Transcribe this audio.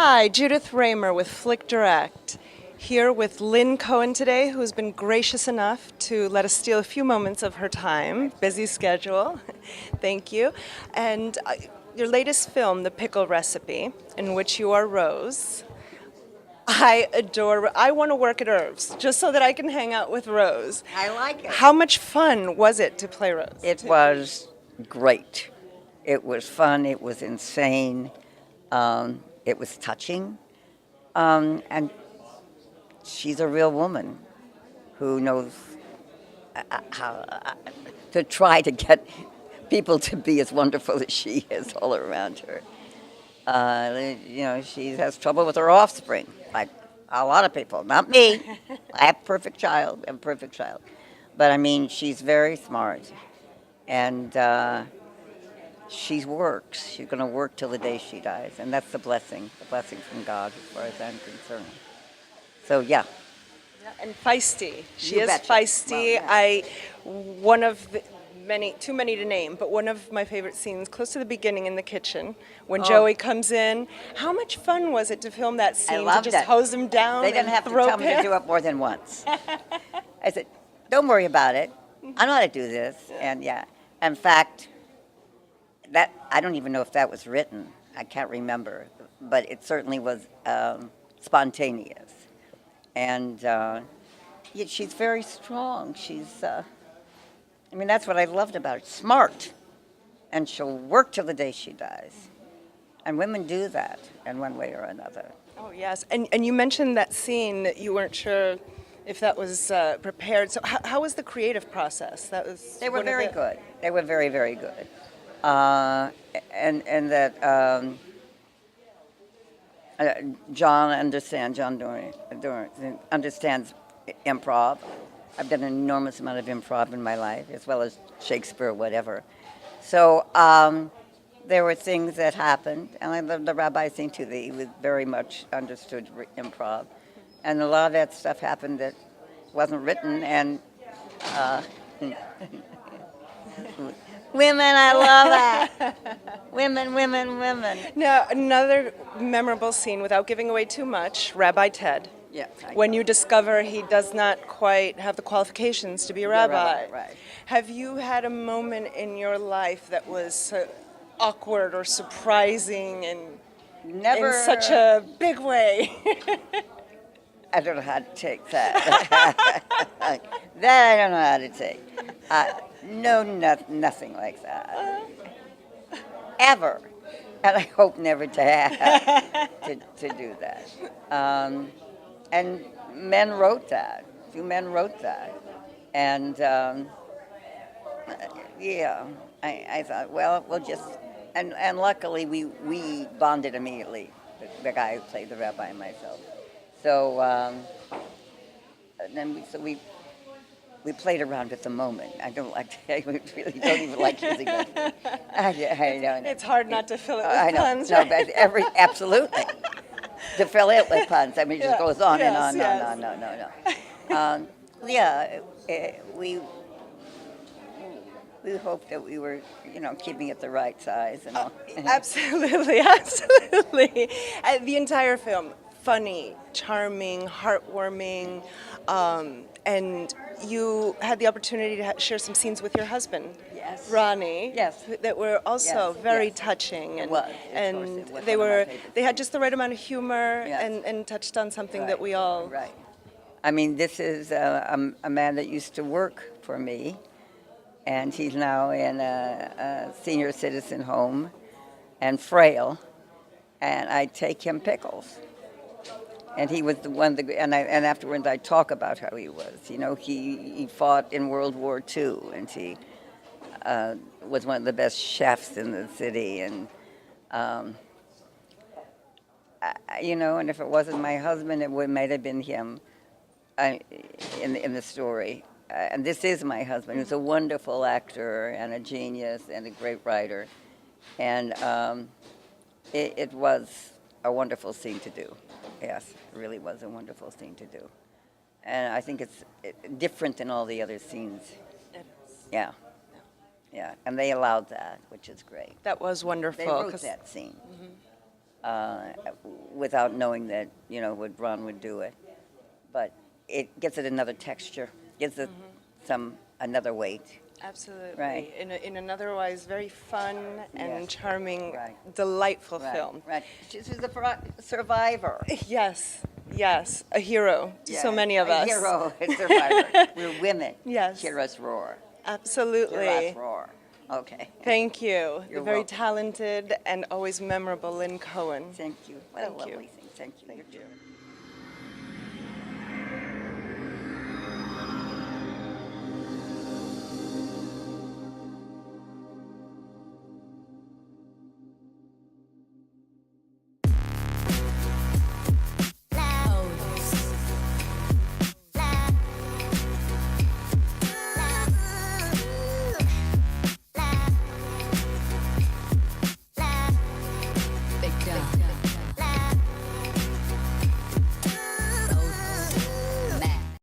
Hi, Judith Raymer with FlickDirect, here with Lynn Cohen today, who's been gracious enough to let us steal a few moments of her time. Busy schedule. Thank you. And your latest film, The Pickle Recipe, in which you are Rose. I want to work at Irv's just so that I can hang out with Rose. I like it. How much fun was it to play Rose? It was great. It was fun. It was insane. It was touching. And she's a real woman who knows how to try to get people to be as wonderful as she is all around her. She has trouble with her offspring, like a lot of people. Not me. I have a perfect child. But I mean, she's very smart. And she works. She's going to work till the day she dies. And that's the blessing from God, as far as I'm concerned. So, yeah. And feisty. She You is betcha. feisty. Well, yeah. One of the too many to name, but one of my favorite scenes, close to the beginning in the kitchen, when Joey comes in. How much fun was it to film that scene? I loved to just it. hose him down. They didn't and have to throw tell me to do it more than once. I said, don't worry about it. I know how to do this. And yeah, in fact, that I don't even know if that was written. I can't remember, but it certainly was spontaneous. And she's very strong. That's what I loved about her. Smart. And she'll work till the day she dies. And women do that in one way or another. Oh, yes. And you mentioned that scene that you weren't sure if that was prepared. So how was the creative process? They were very good. They were very, very good. And that John Doran understands improv. I've done an enormous amount of improv in my life, as well as Shakespeare or whatever. So there were things that happened, and I love the rabbi scene too. He was very much understood improv. And a lot of that stuff happened that wasn't written, and women, I love that. Women. Now, another memorable scene, without giving away too much, Rabbi Ted. Yeah. When you discover he does not quite have the qualifications to be a rabbi. Right. Have you had a moment in your life that was awkward or surprising and Never. in such a big way? I don't know how to take that. That I don't know how to take. No, nothing like that. Ever. And I hope never to have to do that. And men wrote that. Few men wrote that. And, I thought, well, we'll just... And luckily, we bonded immediately, the guy who played the rabbi and myself. So, we played around at the moment. I really don't even like using that. I don't know. It's hard not to fill it with puns. No, but absolutely. To fill it with puns. I mean, it just goes on and on. We hoped that we were, keeping it the right size and all. Absolutely. The entire film, funny, charming, heartwarming, and you had the opportunity to share some scenes with your husband, Yes. Ronnie, Yes. that were also very yes. touching, It was. and It was they one of my were favorite they had just the right amount of humor Yes. and touched on something that Right. we all. Right. I mean, this is a man that used to work for me, and he's now in a senior citizen home and frail, and I take him pickles. And he was the one, and afterwards I talk about how he was. He fought in World War II, and he was one of the best chefs in the city. And, and if it wasn't my husband, it might have been him in the story. And this is my husband, who's a wonderful actor and a genius and a great writer. And it was a wonderful scene to do. Yes, it really was a wonderful scene to do. And I think it's different than all the other scenes. It is. Yeah. Yeah, and they allowed that, which is great. That was wonderful. They wrote 'cause- that scene. Mhm. without knowing that, what Ron would do it. But it gives it another texture, gives it another weight. Absolutely. Right. In an otherwise very fun and Yes. charming, Right. delightful Right, film. right. She's a survivor. Yes, yes, a hero to so many of us. A hero, a survivor. We're women. Yes. Hear us roar. Absolutely. Hear us roar. Okay. Thank you. You're The very welcome. talented and always memorable Lynn Cohen. Thank you. What Thank a you. lovely thing. Thank you. Thank You're you. true.